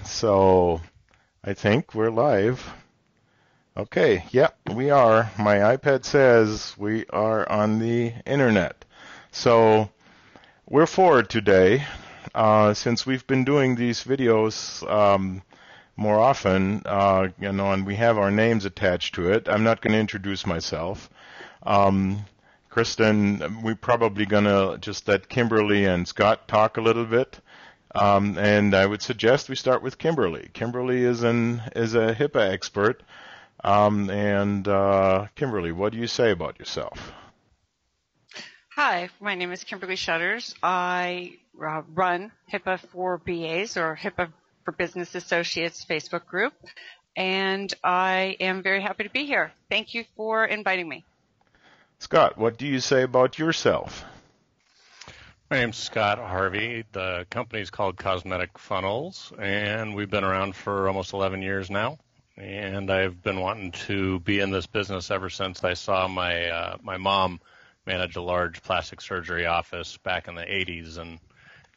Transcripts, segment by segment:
So I think we're live. Okay, yeah, we are. My iPad says we are on the internet. So we're forward today. Since we've been doing these videos more often, and we have our names attached to it, I'm not going to introduce myself. Kristen, we're probably going to just let Kimberly and Scott talk a little bit. And I would suggest we start with Kimberly. Kimberly is a HIPAA expert. Kimberly, what do you say about yourself? Hi, my name is Kimberly Shutters. I run HIPAA for BAs, or HIPAA for Business Associates Facebook group, and I am very happy to be here. Thank you for inviting me. Scott, what do you say about yourself? My name's Scott Harvey. The company's called Cosmetic Funnels, and we've been around for almost 11 years now. And I've been wanting to be in this business ever since I saw my mom manage a large plastic surgery office back in the 80s, and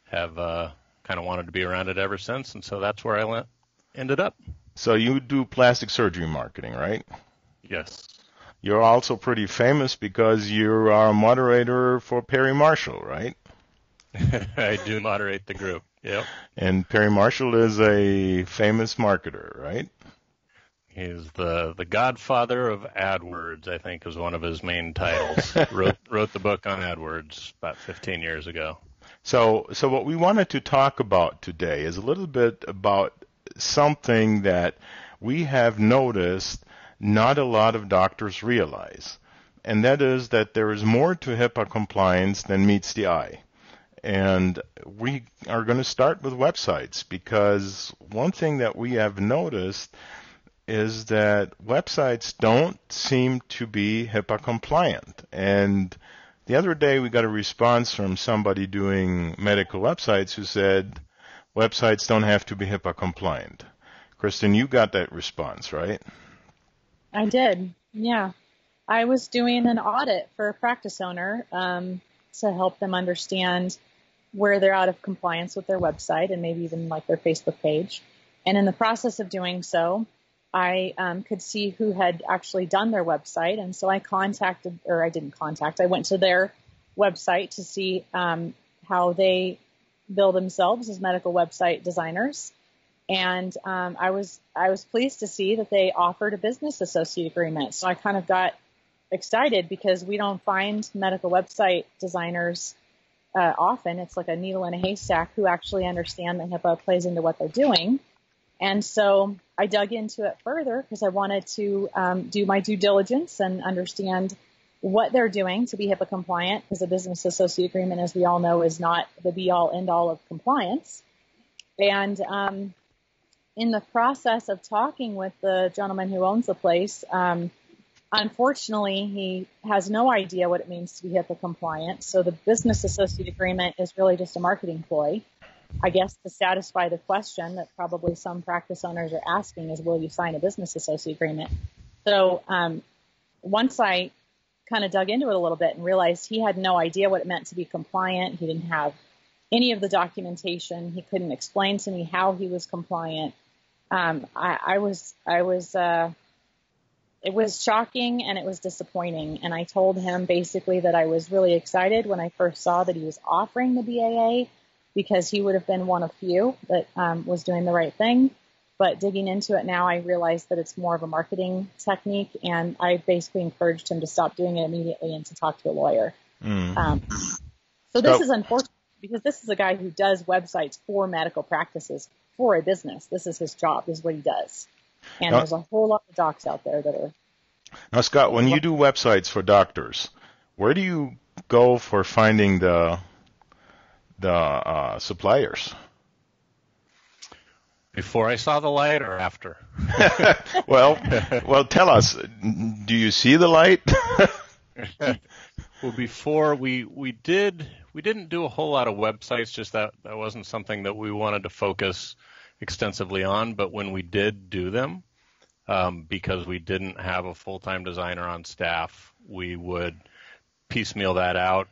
have kind of wanted to be around it ever since. And so that's where I ended up. So you do plastic surgery marketing, right? Yes. You're also pretty famous because you are a moderator for Perry Marshall, right? I do moderate the group, yep. And Perry Marshall is a famous marketer, right? He's the godfather of AdWords, I think, is one of his main titles. wrote the book on AdWords about 15 years ago. So what we wanted to talk about today is a little bit about something that we have noticed not a lot of doctors realize, and that is that there is more to HIPAA compliance than meets the eye. And we are going to start with websites, because one thing that we have noticed is that websites don't seem to be HIPAA compliant. And the other day we got a response from somebody doing medical websites who said websites don't have to be HIPAA compliant. Kristen, you got that response, right? I did, yeah. I was doing an audit for a practice owner to help them understand where they're out of compliance with their website and maybe even like their Facebook page. And in the process of doing so, I could see who had actually done their website. And so I went to their website to see how they bill themselves as medical website designers. And I was pleased to see that they offered a business associate agreement. So I kind of got excited because we don't find medical website designers often. It's like a needle in a haystack who actually understand that HIPAA plays into what they're doing. And so I dug into it further because I wanted to do my due diligence and understand what they're doing to be HIPAA compliant, because a business associate agreement, as we all know, is not the be-all, end-all of compliance. And in the process of talking with the gentleman who owns the place, unfortunately, he has no idea what it means to be HIPAA compliant. So the business associate agreement is really just a marketing ploy, I guess, to satisfy the question that probably some practice owners are asking is, will you sign a business associate agreement? So once I kind of dug into it a little bit and realized he had no idea what it meant to be compliant, he didn't have any of the documentation, he couldn't explain to me how he was compliant. It was shocking and it was disappointing. And I told him basically that I was really excited when I first saw that he was offering the BAA, because he would have been one of few that was doing the right thing. But digging into it now, I realized that it's more of a marketing technique, and I basically encouraged him to stop doing it immediately and to talk to a lawyer. So this is unfortunate, because this is a guy who does websites for medical practices for a business. This is his job. This is what he does. And there's a whole lot of docs out there that are... Now, Scott, when you do websites for doctors, where do you go for finding the suppliers? Before I saw the light or after? Well, tell us. Do you see the light? Well, before we didn't do a whole lot of websites. Just that wasn't something that we wanted to focus extensively on. But when we did do them, because we didn't have a full-time designer on staff, we would piecemeal that out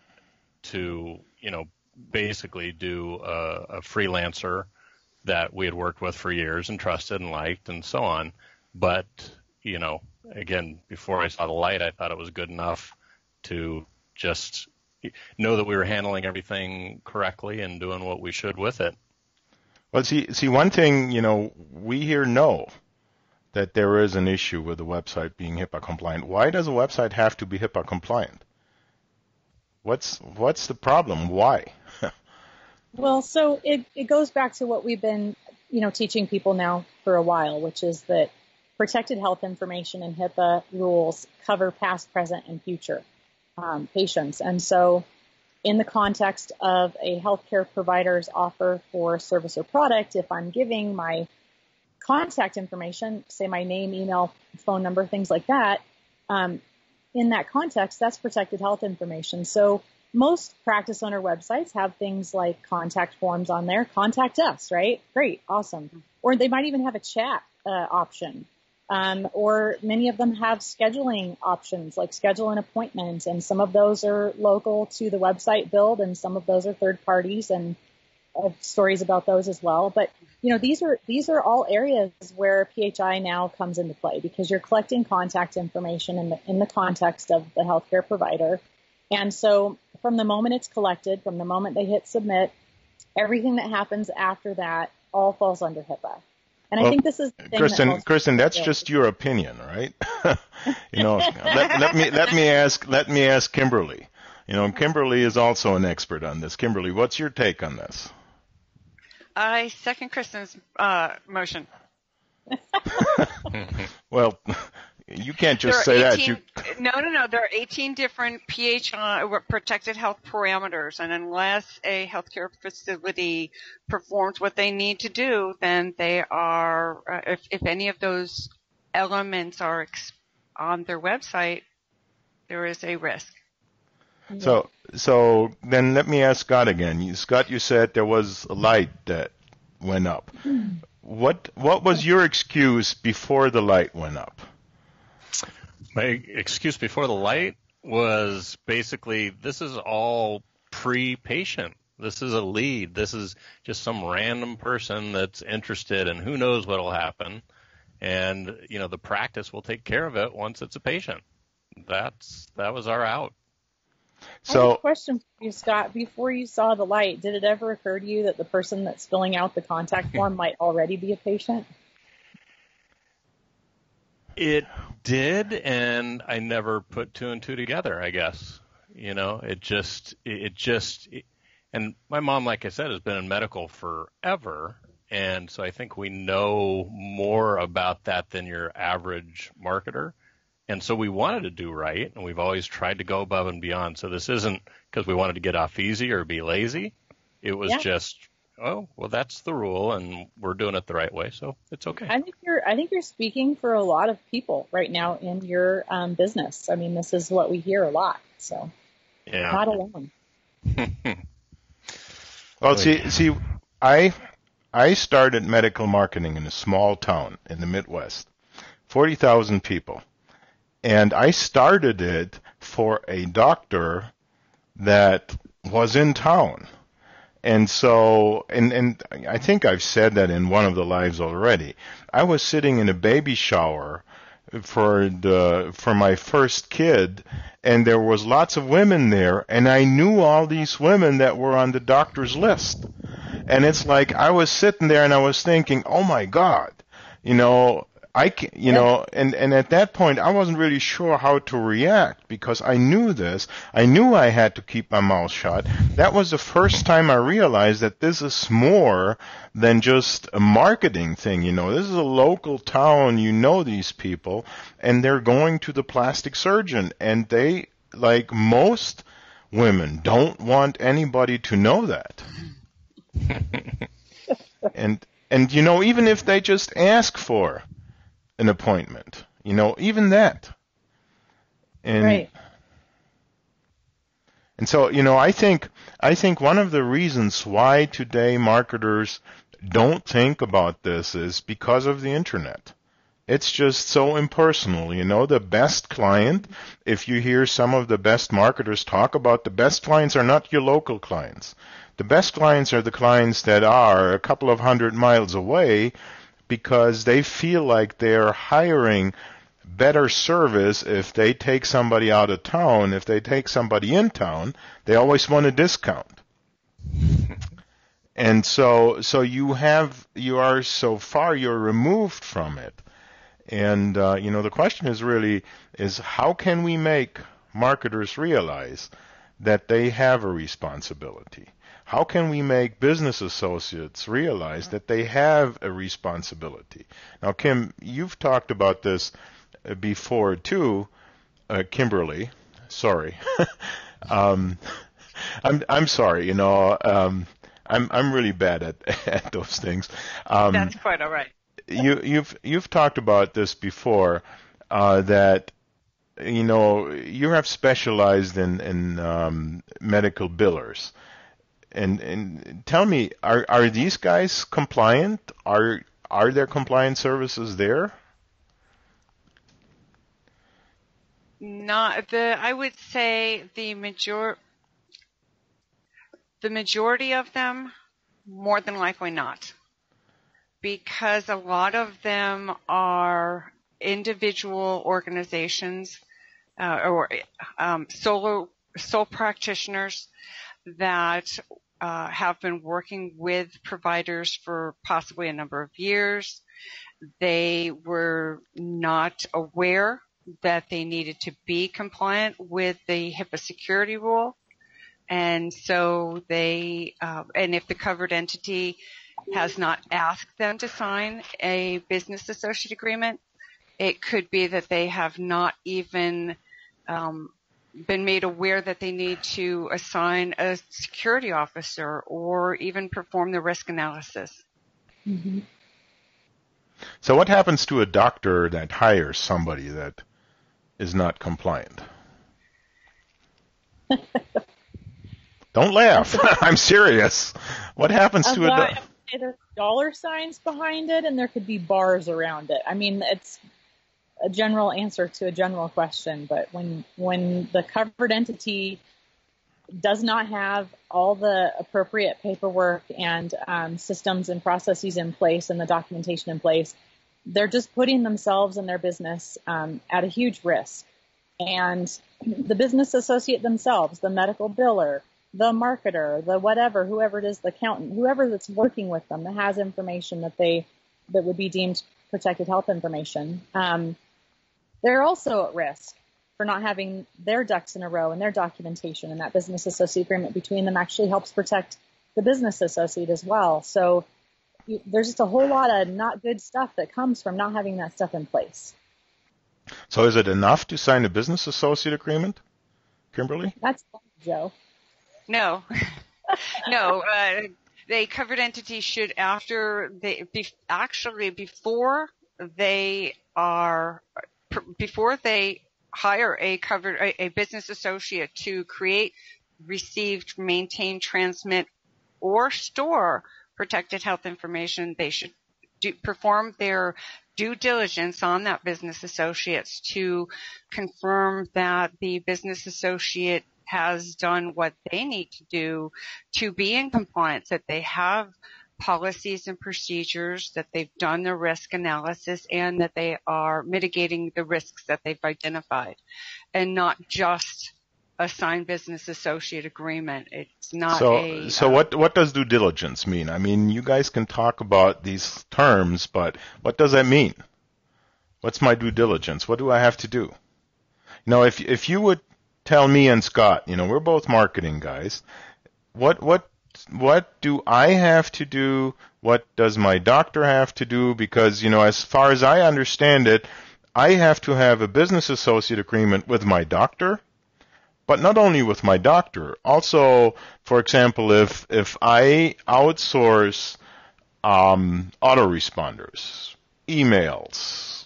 to, basically do a freelancer that we had worked with for years and trusted and liked and so on. But, again, before I saw the light, I thought it was good enough to just know that we were handling everything correctly and doing what we should with it. Well, see, one thing, we here know that there is an issue with the website being HIPAA compliant. Why does a website have to be HIPAA compliant? What's the problem? Why? Well, so it goes back to what we've been, teaching people now for a while, which is that protected health information and HIPAA rules cover past, present, and future patients. And so in the context of a healthcare provider's offer for service or product, if I'm giving my contact information, say my name, email, phone number, things like that, in that context, that's protected health information. So most practice owner websites have things like contact forms on there. Contact us, right? Great, awesome. Or they might even have a chat option. Or many of them have scheduling options, like schedule an appointment. And some of those are local to the website build, and some of those are third parties, and stories about those as well. But these are all areas where PHI now comes into play, because you're collecting contact information in the context of the healthcare provider. And so from the moment it's collected, from the moment they hit submit, everything that happens after that all falls under HIPAA. And I think this is the thing Kristen, that's just your opinion, right? let me ask Kimberly. Kimberly is also an expert on this. Kimberly, what's your take on this? I second Kristen's motion. Well, you can't just say 18, that. No. There are 18 different PHI protected health parameters, and unless a healthcare facility performs what they need to do, then they are, if any of those elements are on their website, there is a risk. So then let me ask Scott again. Scott, you said there was a light that went up. What was your excuse before the light went up? My excuse before the light was basically, this is all pre-patient. This is a lead. This is just some random person that's interested, and who knows what will happen. And, the practice will take care of it once it's a patient. That was our out. So, I have a question for you, Scott. Before you saw the light, did it ever occur to you that the person that's filling out the contact form might already be a patient? It did, and I never put two and two together, I guess. And my mom, like I said, has been in medical forever, and so I think we know more about that than your average marketer. And so we wanted to do right, and we've always tried to go above and beyond. So this isn't because we wanted to get off easy or be lazy. It was just, that's the rule, and we're doing it the right way, so it's okay. I think you're speaking for a lot of people right now in your business. I mean, this is what we hear a lot, so not alone. Well, see, I started medical marketing in a small town in the Midwest, 40,000 people. And I started it for a doctor that was in town. And so, and I think I've said that in one of the lives already. I was sitting in a baby shower for my first kid, and there was lots of women there, and I knew all these women that were on the doctor's list. And it's like I was sitting there and I was thinking, oh my God, and at that point, I wasn't really sure how to react, because I knew this. I knew I had to keep my mouth shut. That was the first time I realized that this is more than just a marketing thing. This is a local town. These people, and they're going to the plastic surgeon, and they, like most women, don't want anybody to know that. and even if they just ask for an appointment, even that. And, right. And so, I think one of the reasons why today marketers don't think about this is because of the internet. It's just so impersonal. The best client, if you hear some of the best marketers talk about, the best clients are not your local clients. The best clients are the clients that are a couple of 100 miles away because they feel like they're hiring better service if they take somebody out of town. If they take somebody in town, they always want a discount. And so you are so far you're removed from it. And the question is how can we make marketers realize that they have a responsibility? How can we make business associates realize that they have a responsibility? Now, Kim, you've talked about this before too. Kimberly, sorry. I'm sorry. I'm really bad at those things. That's quite all right. You've talked about this before, that you have specialized in medical billers, and tell me, are these guys compliant? Are there compliant services there? I would say the majority of them, more than likely not, because a lot of them are individual organizations or sole practitioners that have been working with providers for possibly a number of years. They were not aware that they needed to be compliant with the HIPAA security rule. And so and if the covered entity has not asked them to sign a business associate agreement, it could be that they have not even been made aware that they need to assign a security officer or even perform the risk analysis. Mm-hmm. So what happens to a doctor that hires somebody that is not compliant? Don't laugh. I'm serious. What happens to a doctor? There's dollar signs behind it, and there could be bars around it. I mean, it's a general answer to a general question, but when the covered entity does not have all the appropriate paperwork and systems and processes in place and the documentation in place, they're just putting themselves and their business at a huge risk. And the business associate themselves, the medical biller, the marketer, the whatever, whoever it is, the accountant, whoever that's working with them that has information that would be deemed protected health information, they're also at risk for not having their ducks in a row and their documentation, and that business associate agreement between them actually helps protect the business associate as well. So there's just a whole lot of not good stuff that comes from not having that stuff in place. So is it enough to sign a business associate agreement, Kimberly? That's Joe. No. No. The covered entity should, before they hire a business associate to create, receive, maintain, transmit, or store protected health information, they should perform their due diligence on that business associates to confirm that the business associate has done what they need to do to be in compliance, that they have policies and procedures, that they've done the risk analysis, and that they are mitigating the risks that they've identified, and not just a signed business associate agreement. It's not So what does due diligence mean? I mean, you guys can talk about these terms, but what does that mean? What's my due diligence? What do I have to do? If you would tell me and Scott, we're both marketing guys, what do I have to do? What does my doctor have to do? Because, as far as I understand it, I have to have a business associate agreement with my doctor, but not only with my doctor. Also, for example, if I outsource autoresponders, emails,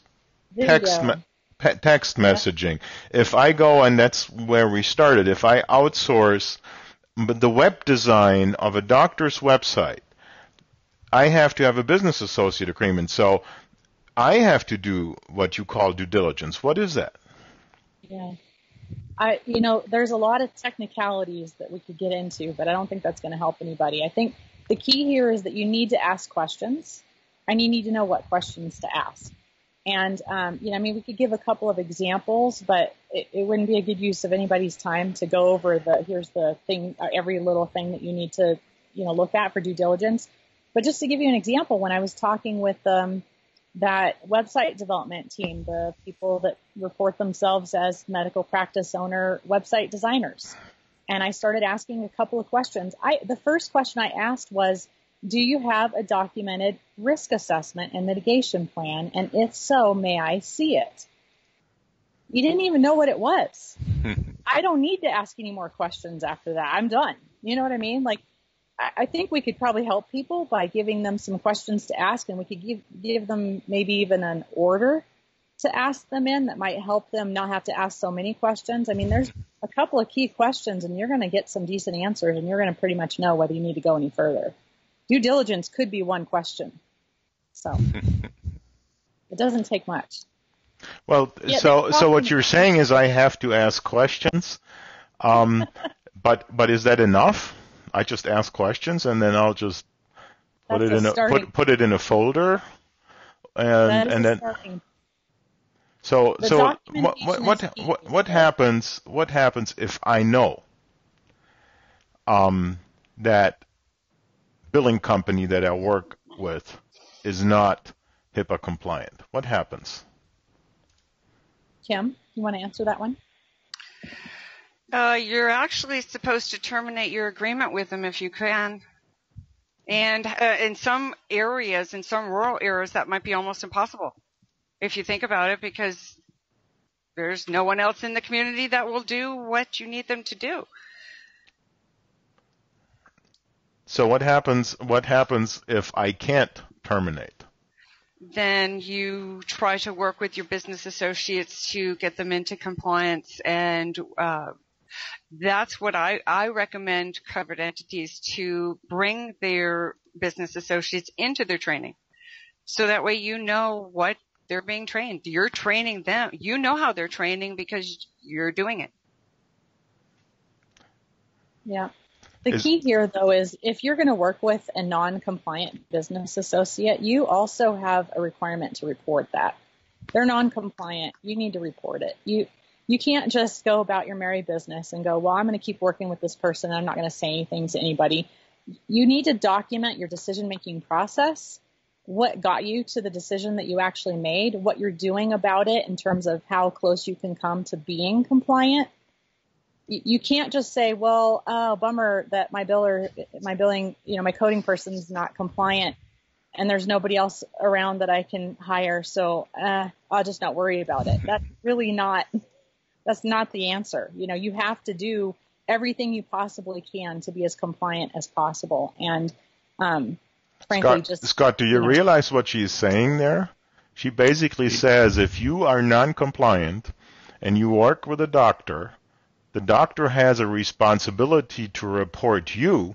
text messaging, if I go, and that's where we started, if I outsource the web design of a doctor's website, I have to have a business associate agreement. So I have to do what you call due diligence. What is that? Yeah. There's a lot of technicalities that we could get into, but I don't think that's going to help anybody. I think the key here is that you need to ask questions, and you need to know what questions to ask. And, we could give a couple of examples, but it wouldn't be a good use of anybody's time to go over here's the thing, every little thing that you need to, look at for due diligence. But just to give you an example, when I was talking with that website development team, the people that report themselves as medical practice owner website designers, and I started asking a couple of questions. The first question I asked was, do you have a documented risk assessment and mitigation plan? And if so, may I see it? You didn't even know what it was. I don't need to ask any more questions after that. I'm done. You know what I mean? Like, I think we could probably help people by giving them some questions to ask, and we could give them maybe even an order to ask them in that might help them not have to ask so many questions. I mean, there's a couple of key questions, and you're going to get some decent answers, and you're going to pretty much know whether you need to go any further. Due diligence could be one question. So it doesn't take much. Well, Yeah, so what you're saying is I have to ask questions, but is that enough? I just ask questions and then I'll just put it in a folder, and then. So what happens if I know that billing company that I work with is not HIPAA compliant? What happens? Kim, you want to answer that one? You're actually supposed to terminate your agreement with them if you can. And in some areas, in some rural areas, that might be almost impossible if you think about it, because there's no one else in the community that will do what you need them to do. So what happens if I can't terminate? Then you try to work with your business associates to get them into compliance, and that's what I recommend covered entities to bring their business associates into their training. So that way you know what they're being trained. You're training them. You know how they're training because you're doing it. Yeah. The key here, though, is if you're going to work with a non-compliant business associate, you also have a requirement to report that. They're non-compliant. You need to report it. You can't just go about your merry business and go, well, I'm going to keep working with this person. I'm not going to say anything to anybody. You need to document your decision-making process, what got you to the decision that you actually made, what you're doing about it in terms of how close you can come to being compliant. You can't just say, well, oh, bummer that my billing, my coding person's not compliant and there's nobody else around that I can hire. So, I'll just not worry about it. That's not the answer. You have to do everything you possibly can to be as compliant as possible. And, frankly, Scott, do you realize what she's saying there? She basically says if you are non-compliant and you work with a doctor, the doctor has a responsibility to report you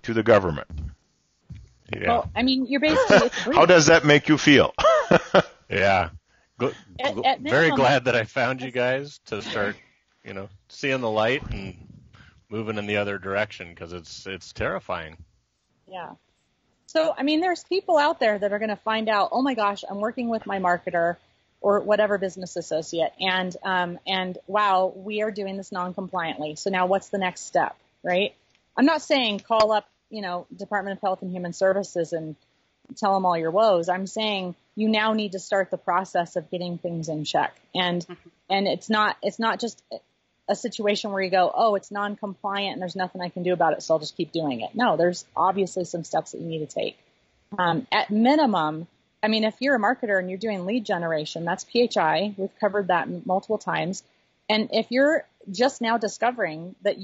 to the government. Yeah. Well, you're basically... How does that make you feel? Yeah. Very glad that I found you guys to start, seeing the light and moving in the other direction, because it's terrifying. Yeah. So, there's people out there that are going to find out, oh my gosh, I'm working with my marketer or whatever business associate, and wow, we are doing this non-compliantly. So now what's the next step, right? I'm not saying call up, Department of Health and Human Services and tell them all your woes. I'm saying you now need to start the process of getting things in check. And it's not just a situation where you go, oh, it's non-compliant and there's nothing I can do about it, so I'll just keep doing it. No, there's obviously some steps that you need to take. At minimum, if you're a marketer and you're doing lead generation, that's PHI. We've covered that multiple times. And if you're just now discovering that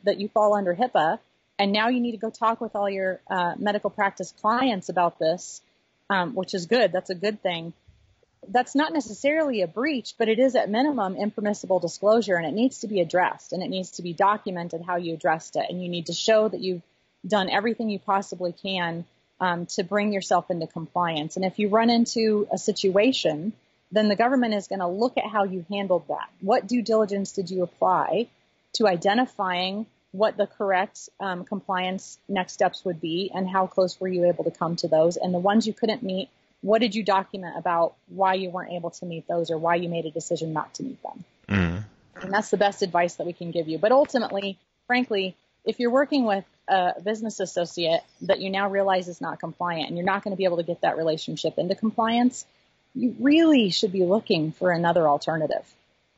that you fall under HIPAA, and now you need to go talk with all your medical practice clients about this, which is good. That's a good thing. That's not necessarily a breach, but it is at minimum impermissible disclosure, and it needs to be addressed, and it needs to be documented how you addressed it. And you need to show that you've done everything you possibly can to bring yourself into compliance. And if you run into a situation then the government is going to look at how you handled that. What due diligence did you apply to identifying what the correct compliance next steps would be, and how close were you able to come to those? And the ones you couldn't meet, what did you document about why you weren't able to meet those, or why you made a decision not to meet them? And that's the best advice that we can give you. But ultimately, frankly, if you're working with a business associate that you now realize is not compliant, and you're not going to be able to get that relationship into compliance, you really should be looking for another alternative.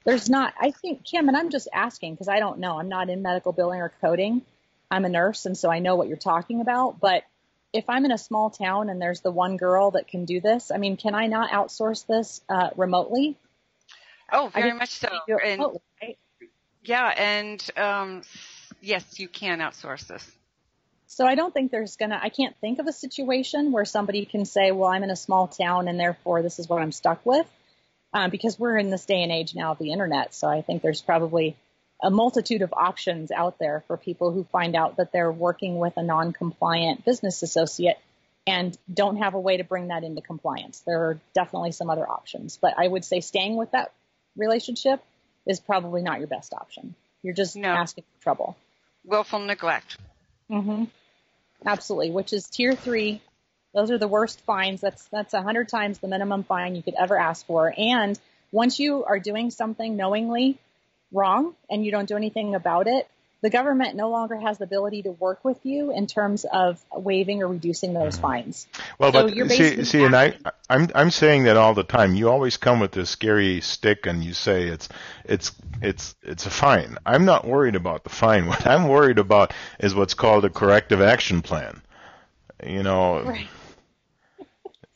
There's not, I think, Kim, and I'm just asking because I don't know. I'm not in medical billing or coding. I'm a nurse, and so I know what you're talking about. But if I'm in a small town and there's the one girl that can do this, I mean, can I not outsource this remotely? Oh, very much so. And, remotely, right? Yeah, and yes, you can outsource this. So I don't think I can't think of a situation where somebody can say, well, I'm in a small town and therefore this is what I'm stuck with. Because we're in this day and age now of the internet. So I think there's probably a multitude of options out there for people who find out that they're working with a non-compliant business associate and don't have a way to bring that into compliance. There are definitely some other options, but I would say staying with that relationship is probably not your best option. You're just asking for trouble. Willful neglect. Mm-hmm. Absolutely, which is tier 3. Those are the worst fines. That's 100 times the minimum fine you could ever ask for. And once you are doing something knowingly wrong and you don't do anything about it, the government no longer has the ability to work with you in terms of waiving or reducing those fines. Well, so but you're see, and I'm saying that all the time. You always come with this scary stick and you say it's a fine. I'm not worried about the fine. What I'm worried about is what's called a corrective action plan. You know. Right.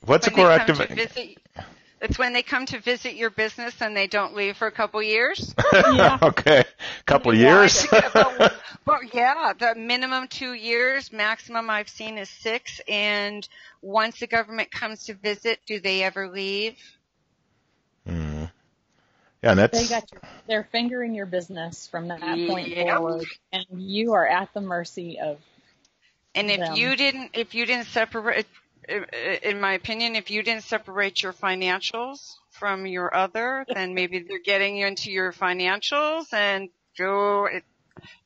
What's a corrective? It's when they come to visit your business and they don't leave for a couple years. Yeah. Okay, couple years. But yeah, the minimum 2 years, maximum I've seen is 6. And once the government comes to visit, do they ever leave? Yeah, and they're fingering your business from that point forward, and you are at the mercy of. And if you didn't separate. In my opinion, if you didn't separate your financials from your other, then maybe they're getting you into your financials, and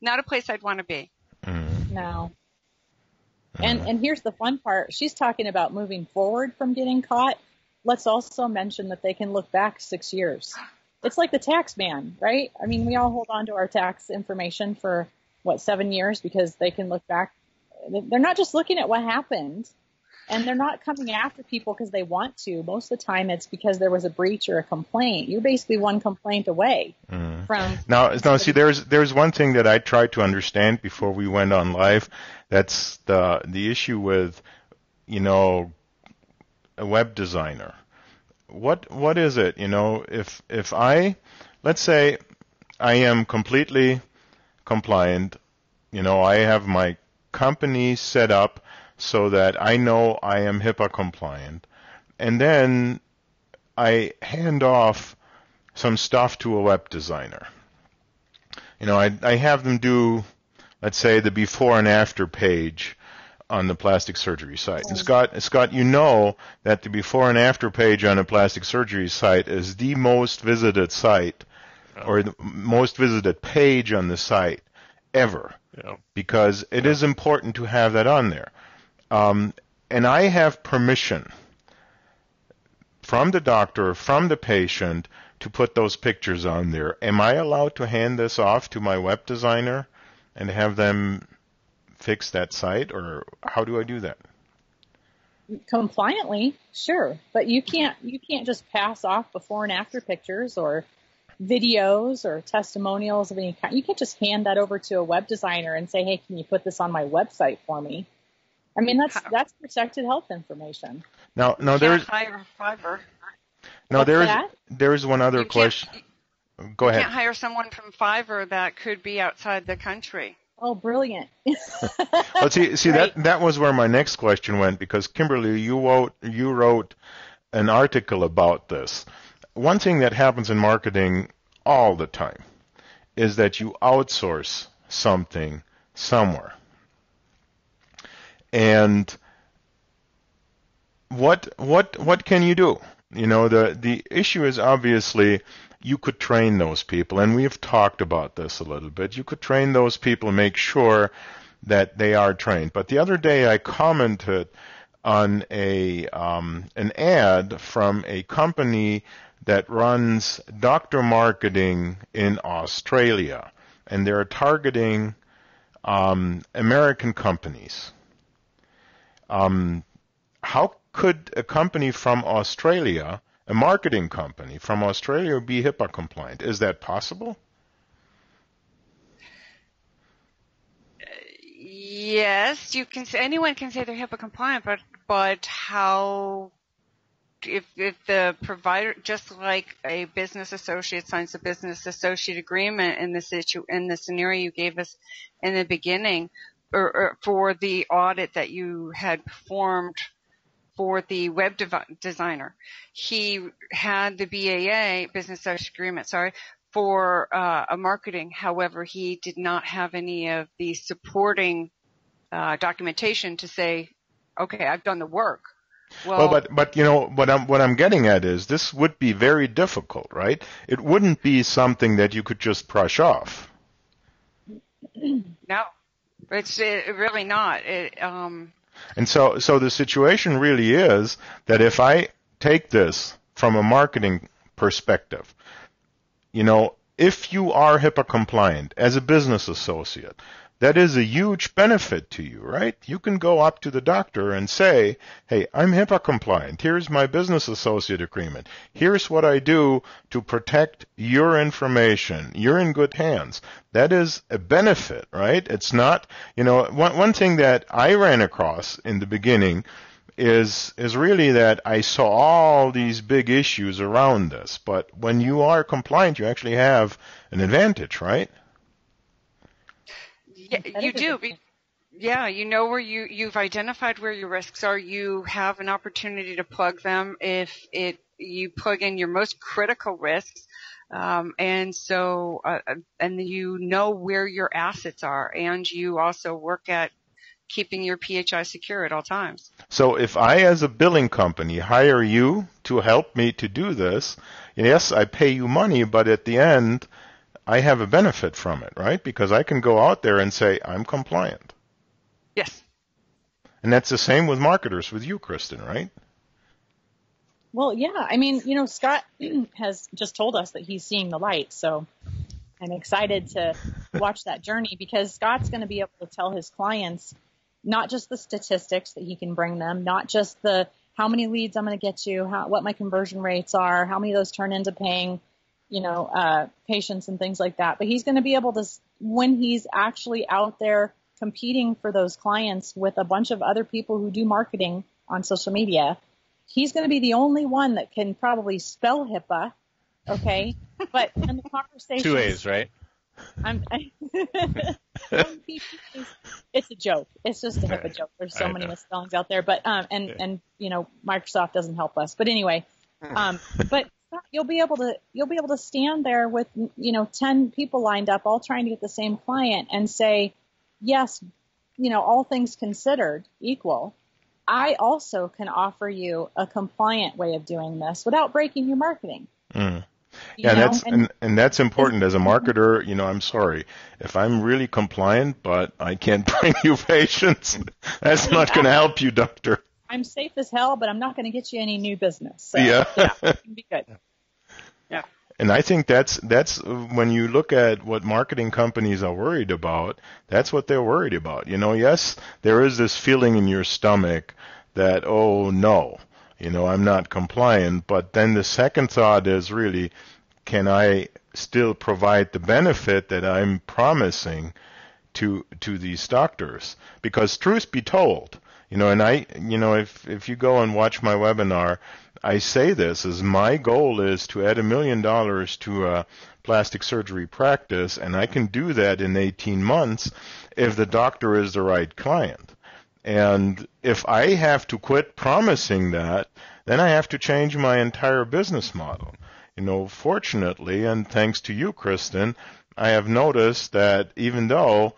not a place I'd want to be. No. And here's the fun part. She's talking about moving forward from getting caught. Let's also mention that they can look back 6 years. It's like the tax man, right? I mean, we all hold on to our tax information for, 7 years because they can look back. They're not just looking at what happened. And they're not coming after people because they want to. Most of the time, it's because there was a breach or a complaint. You're basically one complaint away from. Now, see, there's one thing that I tried to understand before we went on live. That's the issue with, a web designer. What is it? If let's say I am completely compliant. I have my company set up so that I know I am HIPAA compliant. And then I hand off some stuff to a web designer. I have them do, let's say, the before and after page on the plastic surgery site. And Scott, you know that the before and after page on a plastic surgery site is the most visited site or the most visited page on the site ever. Yeah. Because it is important to have that on there. And I have permission from the doctor, from the patient, to put those pictures on there. Am I allowed to hand this off to my web designer and have them fix that site, or how do I do that? Compliantly, sure, but you can't just pass off before and after pictures or videos or testimonials of any kind. You can't just hand that over to a web designer and say, "Hey, can you put this on my website for me?" I mean, that's protected health information. Now there's Fiverr. No, there's one other question. Go ahead. You can't hire someone from Fiverr that could be outside the country. Oh, brilliant. Well, see right. that was where my next question went, because Kimberly, you wrote an article about this. One thing that happens in marketing all the time is that you outsource something somewhere. And what can you do? The issue is obviously you could train those people, and we've talked about this a little bit. You could train those people and make sure that they are trained. But the other day I commented on an ad from a company that runs doctor marketing in Australia, and they're targeting American companies. How could a company from Australia, a marketing company from Australia, be HIPAA compliant? Is that possible? Yes, you can. Anyone can say they're HIPAA compliant, but how? If the provider, just like a business associate signs a business associate agreement in the scenario you gave us in the beginning, or for the audit that you had performed for the web designer, he had the BAA, business associate agreement, for a marketing. However, he did not have any of the supporting documentation to say, okay, I've done the work. Well, but what I'm getting at is this would be very difficult, right? It wouldn't be something that you could just brush off. No, it's really not. And so the situation really is that if I take this from a marketing perspective, if you are HIPAA compliant as a business associate, that is a huge benefit to you, right? You can go up to the doctor and say, hey, I'm HIPAA compliant. Here's my business associate agreement. Here's what I do to protect your information. You're in good hands. That is a benefit, right? It's not, one thing that I ran across in the beginning is really that I saw all these big issues around this. But when you are compliant, you actually have an advantage, right? Yeah, you do. Yeah, you know where you've identified where your risks are. You have an opportunity to plug them if you plug in your most critical risks, and you know where your assets are, and you also work at keeping your PHI secure at all times. So if I, as a billing company, hire you to help me to do this, yes, I pay you money, but at the end, I have a benefit from it, right? Because I can go out there and say, I'm compliant. Yes. And that's the same with marketers, with you, Kristen, right? Well, yeah. I mean, Scott has just told us that he's seeing the light. So I'm excited to watch that journey, because Scott's going to be able to tell his clients not just the statistics that he can bring them, not just the how many leads I'm going to get you, what my conversion rates are, how many of those turn into paying patients and things like that. But he's going to be able to, when he's actually out there competing for those clients with a bunch of other people who do marketing on social media, he's going to be the only one that can probably spell HIPAA. Okay. But in the conversation, 2 A's, right? It's a joke. It's just a HIPAA joke. There's so many misspellings out there, but, Microsoft doesn't help us. But anyway, but you'll be able to stand there with 10 people lined up, all trying to get the same client, and say, yes, all things considered equal, I also can offer you a compliant way of doing this without breaking your marketing. Mm. Yeah, that's important as a marketer. I'm sorry if I'm really compliant, but I can't bring you patients. That's not going to help you, doctor. I'm safe as hell, but I'm not going to get you any new business. So, yeah, it can be good. Yeah. And I think that's when you look at what marketing companies are worried about, that's what they're worried about. Yes, there is this feeling in your stomach that, oh no, I'm not compliant, but then the second thought is really, can I still provide the benefit that I'm promising to these doctors? Because truth be told, if you go and watch my webinar, I say this as my goal is to add $1 million to a plastic surgery practice, and I can do that in 18 months if the doctor is the right client. And if I have to quit promising that, then I have to change my entire business model. Fortunately, and thanks to you, Kristen, I have noticed that even though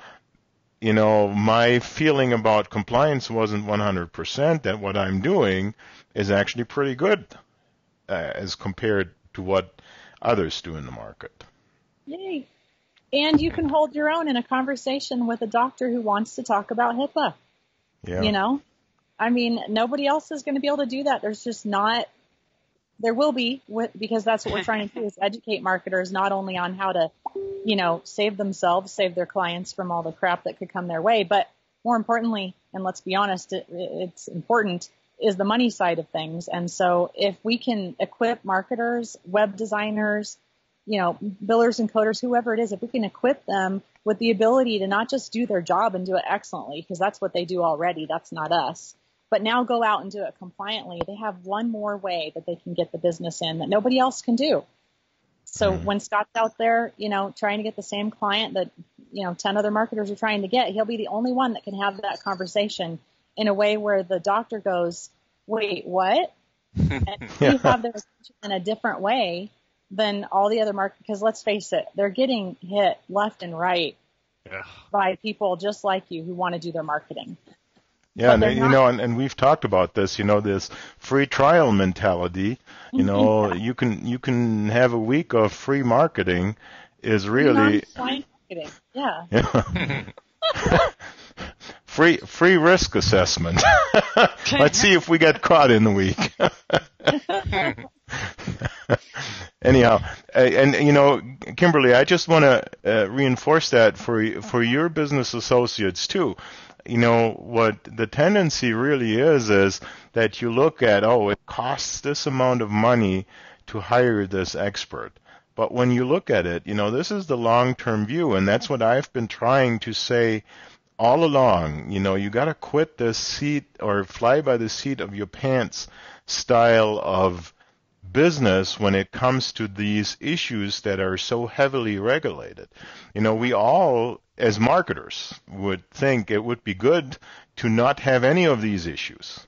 my feeling about compliance wasn't 100%, that what I'm doing is actually pretty good. as compared to what others do in the market. Yay. And you can hold your own in a conversation with a doctor who wants to talk about HIPAA. Yeah. You know, I mean, nobody else is going to be able to do that. There's just not, there will be, because that's what we're trying to do, is educate marketers not only on how to, you know, save themselves, save their clients from all the crap that could come their way, but more importantly, and let's be honest, it's important, is the money side of things. And so if we can equip marketers, web designers, you know, billers and coders, whoever it is, if we can equip them with the ability to not just do their job and do it excellently, because that's what they do already, that's not us, but now go out and do it compliantly, they have one more way that they can get the business in that nobody else can do. So when Scott's out there, you know, trying to get the same client that, you know, 10 other marketers are trying to get, he'll be the only one that can have that conversation in a way where the doctor goes, wait, what? And you have their attention in a different way than all the other marketers, because let's face it, they're getting hit left and right by people just like you who want to do their marketing. Yeah, and you know, and we've talked about this, you know, this free trial mentality. You know, you can have a week of free marketing is really marketing. Yeah. free risk assessment. Let's see if we get caught in the week. Anyhow, and you know, Kimberly, I just want to reinforce that for your business associates too. You know, what the tendency really is that you look at, oh, it costs this amount of money to hire this expert. But when you look at it, you know, this is the long-term view, and that's what I've been trying to say all along. You know, you got to quit this seat or fly by the seat of your pants style of business when it comes to these issues that are so heavily regulated. You know, we all, as marketers, would think it would be good to not have any of these issues.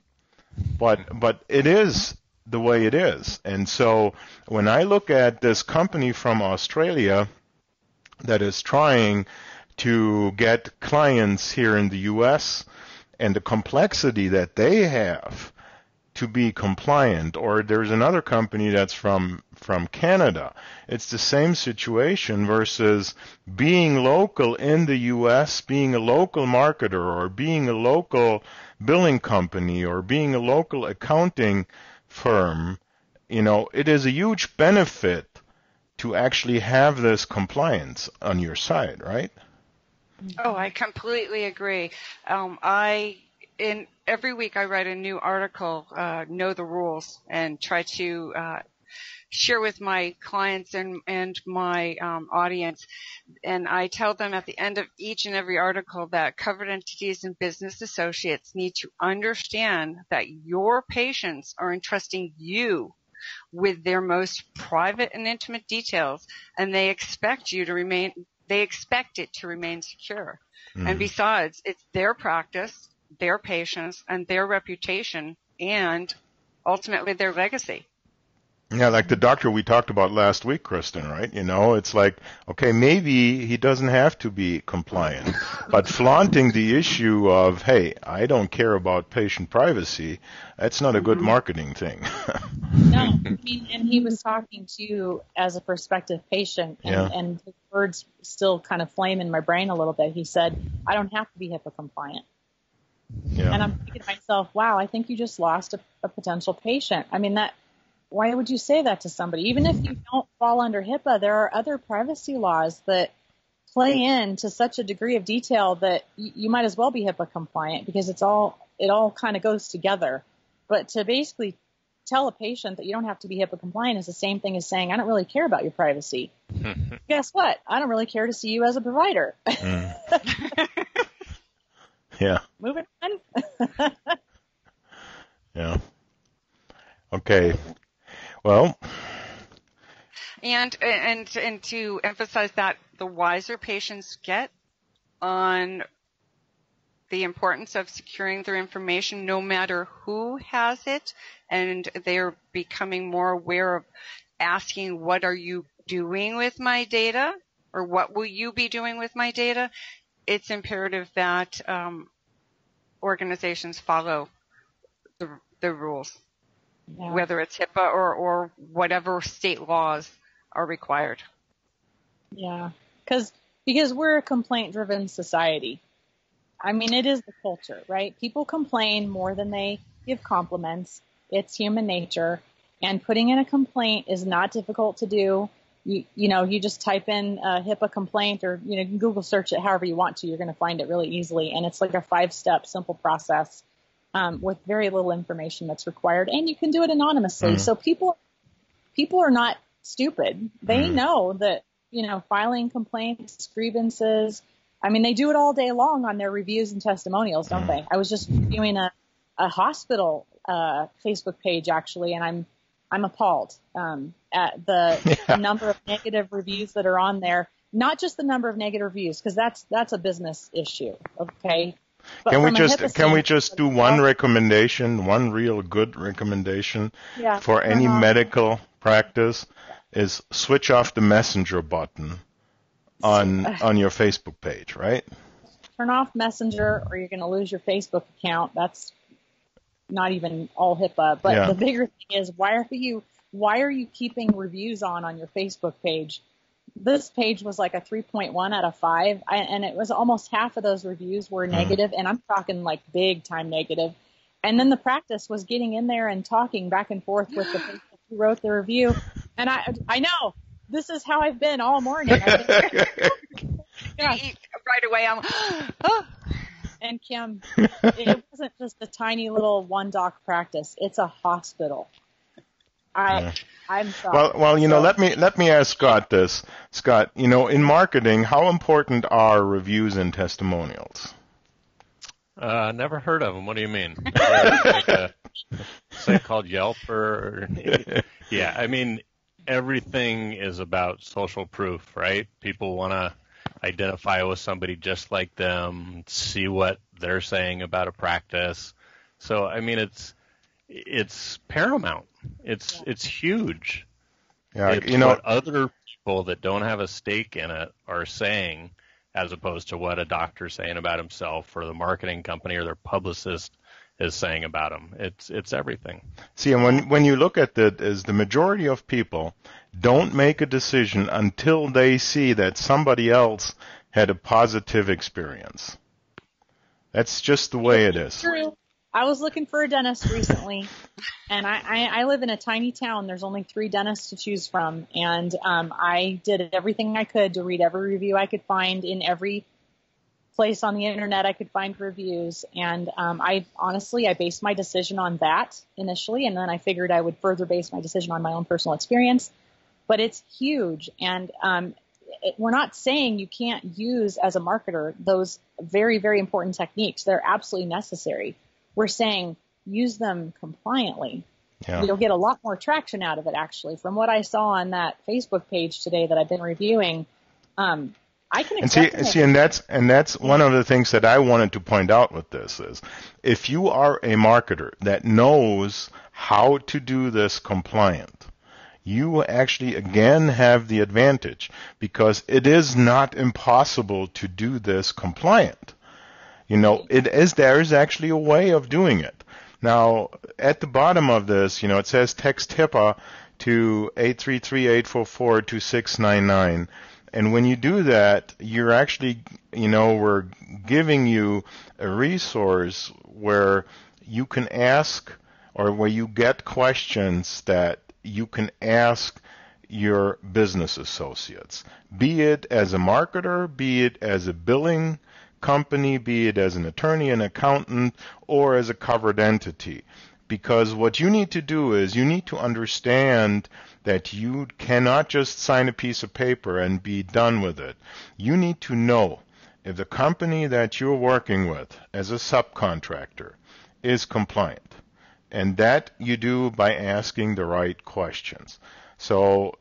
But it is the way it is. And so when I look at this company from Australia that is trying to get clients here in the U.S. and the complexity that they have to be compliant, or there's another company that's from Canada. It's the same situation versus being local in the U.S., being a local marketer, or being a local billing company, or being a local accounting firm. You know, it is a huge benefit to actually have this compliance on your side, right? Oh, I completely agree. Every week I write a new article, Know the Rules, and try to share with my clients and my audience. And I tell them at the end of each and every article that covered entities and business associates need to understand that your patients are entrusting you with their most private and intimate details, and they expect it to remain secure. And besides, it's their practice, their patients, and their reputation, and ultimately their legacy. Yeah, like the doctor we talked about last week, Kristen, right? You know, it's like, okay, maybe he doesn't have to be compliant, but flaunting the issue of, hey, I don't care about patient privacy, that's not a good marketing thing. No, I mean, and he was talking to you as a prospective patient, and his words still kind of flame in my brain a little bit. He said, I don't have to be HIPAA compliant. Yeah. And I'm thinking to myself, wow, I think you just lost a potential patient. I mean, why would you say that to somebody? Even if you don't fall under HIPAA, there are other privacy laws that play in to such a degree of detail that you might as well be HIPAA compliant, because it all kind of goes together. But to basically tell a patient that you don't have to be HIPAA compliant is the same thing as saying, I don't really care about your privacy. Guess what? I don't really care to see you as a provider. Yeah. Moving on. Yeah. Okay. Well. And to emphasize that, the wiser patients get on the importance of securing their information, no matter who has it, and they're becoming more aware of asking, what are you doing with my data? Or what will you be doing with my data? It's imperative that organizations follow the rules. Yeah. whether it's HIPAA or whatever state laws are required. Yeah. Because we're a complaint-driven society. I mean, it is the culture, right? People complain more than they give compliments. It's human nature. And putting in a complaint is not difficult to do. You just type in a HIPAA complaint, or, you can Google search it however you want to. You're going to find it really easily. And it's like a 5-step simple process with very little information that's required. And you can do it anonymously. So people are not stupid. They know that, filing complaints, grievances, I mean, they do it all day long on their reviews and testimonials, don't they? I was just reviewing a hospital Facebook page, actually, and I'm appalled at the number of negative reviews that are on there. Not just the number of negative reviews, because that's a business issue, okay? But can we just do one recommendation, one real good recommendation for any medical practice is switch off the messenger button on your Facebook page, right? Turn off Messenger or you're going to lose your Facebook account. That's not even all HIPAA. But the bigger thing is, why are you keeping reviews on your Facebook page? This page was like a 3.1 out of 5, and it was almost half of those reviews were negative, and I'm talking like big time negative. And then the practice was getting in there and talking back and forth with the person who wrote the review. And I know. This is how I've been all morning. Right away, I'm. And Kim, it wasn't just a tiny little one doc practice. It's a hospital. I'm sorry. Well, let me ask Scott this. Scott, in marketing, how important are reviews and testimonials? Never heard of them. What do you mean? Like a site called Yelp or? Yeah, I mean, everything is about social proof, right? People want to identify with somebody just like them, see what they're saying about a practice. So, I mean, it's paramount. It's huge. Yeah, it's what other people that don't have a stake in it are saying, as opposed to what a doctor's saying about himself, or the marketing company or their publicist is saying about him. It's everything. See, and when you look at it, is the majority of people don't make a decision until they see that somebody else had a positive experience. That's just the way it is. True. I was looking for a dentist recently, and I live in a tiny town. There's only 3 dentists to choose from, and I did everything I could to read every review I could find in every place on the internet I could find reviews, and I based my decision on that initially, and then I figured I would further base my decision on my own personal experience. But it's huge, and we're not saying you can't use as a marketer those very, very important techniques. They're absolutely necessary. We're saying use them compliantly. Yeah. You'll get a lot more traction out of it, actually. From what I saw on that Facebook page today that I've been reviewing, I can accept it. And that's one of the things that I wanted to point out with this is, if you are a marketer that knows how to do this compliant, you actually again have the advantage, because it is not impossible to do this compliant. There is actually a way of doing it. Now, at the bottom of this, it says text HIPAA to 833-844-2699. And when you do that, you're actually, we're giving you a resource where you can ask, or where you get questions that you can ask your business associates, be it as a marketer, be it as a billing company, be it as an attorney, an accountant, or as a covered entity. Because what you need to do is you need to understand that you cannot just sign a piece of paper and be done with it. You need to know if the company that you're working with as a subcontractor is compliant. And that you do by asking the right questions. So,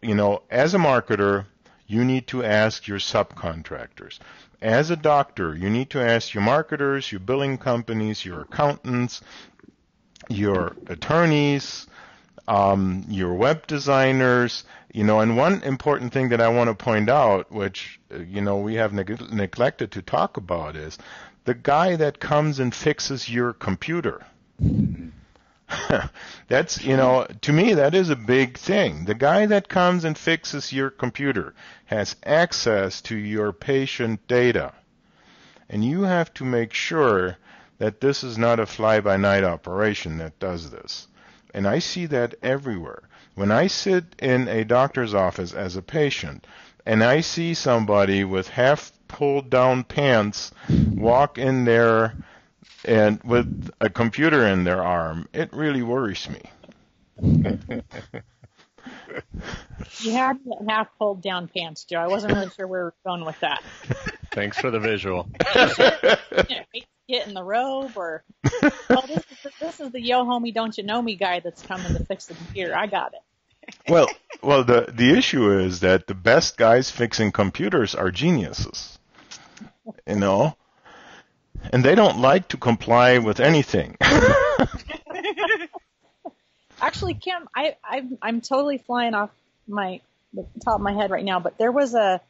as a marketer, you need to ask your subcontractors. As a doctor, you need to ask your marketers, your billing companies, your accountants, your attorneys, your web designers, and one important thing that I want to point out, which, we have neglected to talk about, is the guy that comes and fixes your computer. That's, to me, that is a big thing. The guy that comes and fixes your computer has access to your patient data. And you have to make sure that this is not a fly-by-night operation that does this. And I see that everywhere. When I sit in a doctor's office as a patient and I see somebody with half pulled down pants walk in there and with a computer in their arm, it really worries me. You had half pulled down pants, Joe. I wasn't really sure where we were going with that. Thanks for the visual. Get in the robe, or this is the yo homie don't you know me guy that's coming to fix the computer. I got it. Well, the issue is that the best guys fixing computers are geniuses, and they don't like to comply with anything. Actually, Kim, I'm totally flying off the top of my head right now, but there was a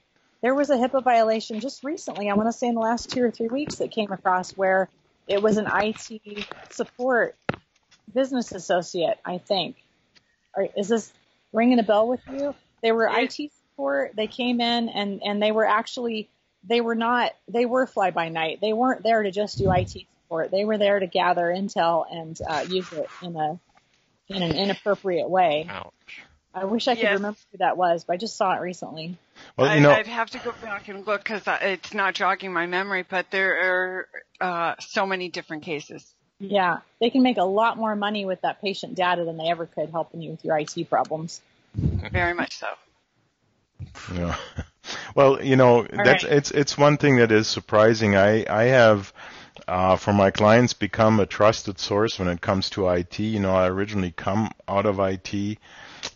HIPAA violation just recently, I want to say in the last 2 or 3 weeks, that came across where it was an IT support business associate, I think. Is this ringing a bell with you? They were IT support. They came in and they were fly by night. They weren't there to just do IT support. They were there to gather intel and use it in an inappropriate way. Ouch. I wish I could remember who that was, but I just saw it recently. Well, I'd have to go back and look because it's not jogging my memory, but there are so many different cases. Yeah, they can make a lot more money with that patient data than they ever could helping you with your IT problems. Very much so. Yeah. Well, it's one thing that is surprising. I have, for my clients, become a trusted source when it comes to IT. I originally come out of IT.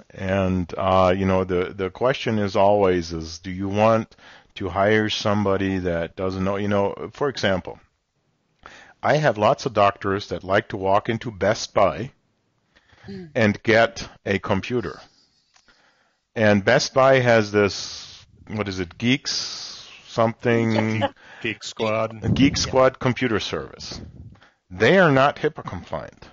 And, the question is always do you want to hire somebody that doesn't know, for example, I have lots of doctors that like to walk into Best Buy and get a computer. And Best Buy has this, what is it, Geeks something? Geek Squad. A Geek Squad computer service. They are not HIPAA compliant.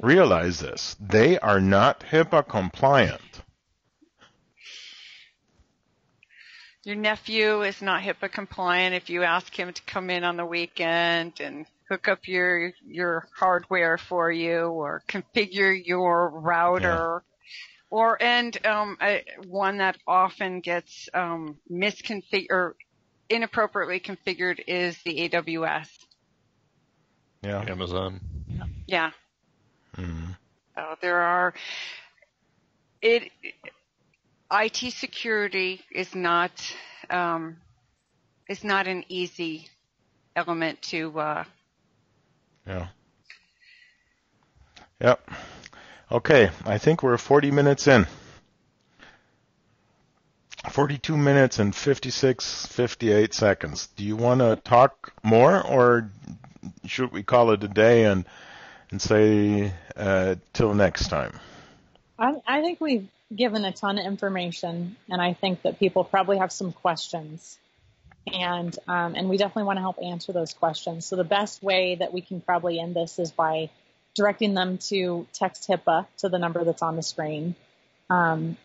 Realize this. They are not HIPAA compliant. Your nephew is not HIPAA compliant if you ask him to come in on the weekend and hook up your hardware for you or configure your router. Yeah. One that often gets misconfigured or inappropriately configured is the AWS. Yeah. Amazon. Yeah. Mm-hmm. So there are IT security is not an easy element to. Yeah. Yep. Okay, I think we're 40 minutes in. 42 minutes and 58 seconds. Do you want to talk more, or should we call it a day and say till next time? I think we've given a ton of information, and I think that people probably have some questions, and we definitely want to help answer those questions. So the best way that we can probably end this is by directing them to text HIPAA to the number that's on the screen. Kim,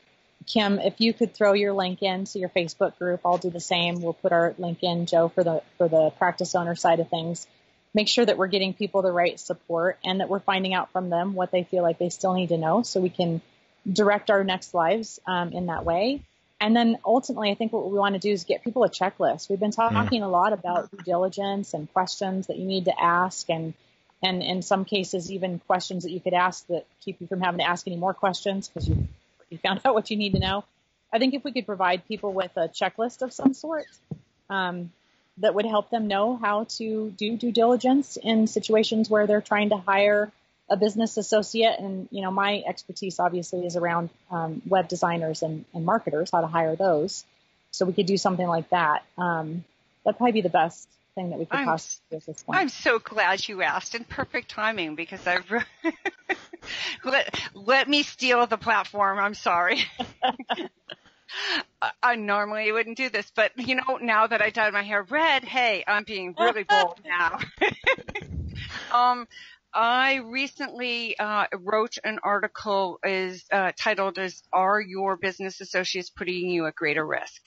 if you could throw your link into your Facebook group, I'll do the same. We'll put our link in, Joe, for the practice owner side of things. Make sure that we're getting people the right support and that we're finding out from them what they feel like they still need to know so we can direct our next lives in that way. And then ultimately, I think what we want to do is get people a checklist. We've been talking a lot about due diligence and questions that you need to ask, and in some cases, even questions that you could ask that keep you from having to ask any more questions because you found out what you need to know. I think if we could provide people with a checklist of some sort, that would help them know how to do due diligence in situations where they're trying to hire a business associate. And, my expertise obviously is around web designers and marketers, how to hire those. So we could do something like that. That'd probably be the best thing that we could possibly do at this point. I'm so glad you asked, in perfect timing, because let me steal the platform. I'm sorry. I normally wouldn't do this, but now that I dyed my hair red, hey, I'm being really bold now. I recently wrote an article titled as "Are Your Business Associates Putting You at Greater Risk?"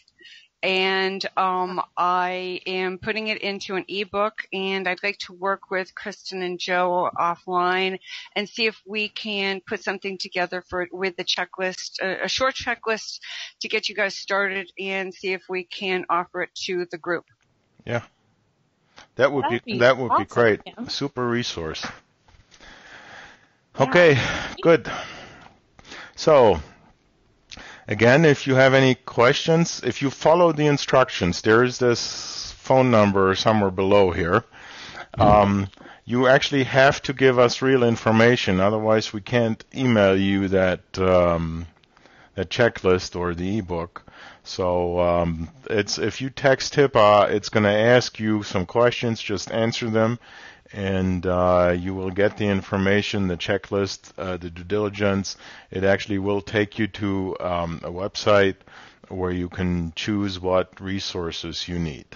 And I am putting it into an ebook, and I'd like to work with Kristen and Joe offline and see if we can put something together with the checklist, a short checklist to get you guys started, and see if we can offer it to the group. Yeah, that would be awesome, great. Kim. Super resource. Yeah. Okay, good. So, again, if you have any questions, if you follow the instructions, there is this phone number somewhere below here. You actually have to give us real information, otherwise we can't email you that checklist or the ebook. So if you text HIPAA, it's going to ask you some questions. Just answer them, and you will get the information, the checklist, the due diligence. It actually will take you to a website where you can choose what resources you need.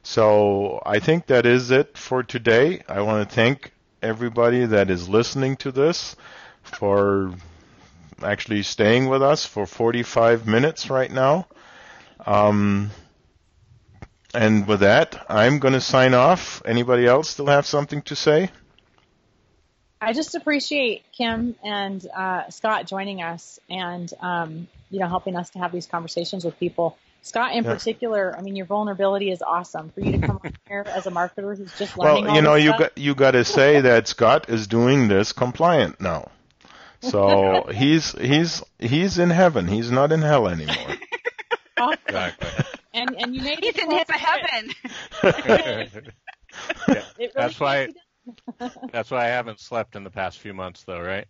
So I think that is it for today. I want to thank everybody that is listening to this for actually staying with us for 45 minutes right now. And with that, I'm going to sign off. Anybody else still have something to say? I just appreciate Kim and Scott joining us and helping us to have these conversations with people. Scott, in particular, I mean, your vulnerability is awesome. For you to come on here as a marketer who's just learning all this stuff. you got to say that Scott is doing this compliant now. So he's in heaven. He's not in hell anymore. Awesome. Exactly. And you made He's it in HIPAA heaven. Yeah, It really that's why. can't be done. That's why I haven't slept in the past few months, though, right?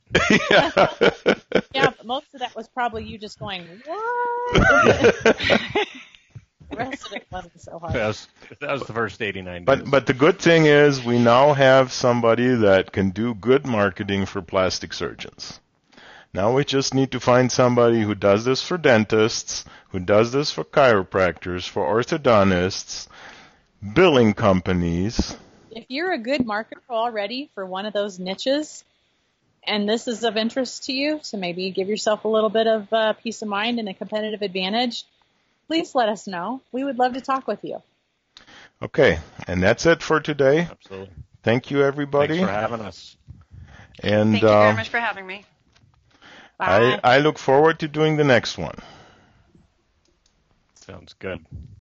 Yeah, but most of that was probably you just going, what? The rest of it wasn't so hard. That was the first 89 days. But the good thing is we now have somebody that can do good marketing for plastic surgeons. Now we just need to find somebody who does this for dentists, who does this for chiropractors, for orthodontists, billing companies. If you're a good marketer already for one of those niches, and this is of interest to you, so maybe give yourself a little bit of peace of mind and a competitive advantage, please let us know. We would love to talk with you. Okay, and that's it for today. Absolutely. Thank you, everybody. Thanks for having us. And Thank you very much for having me. Bye. I look forward to doing the next one. Sounds good.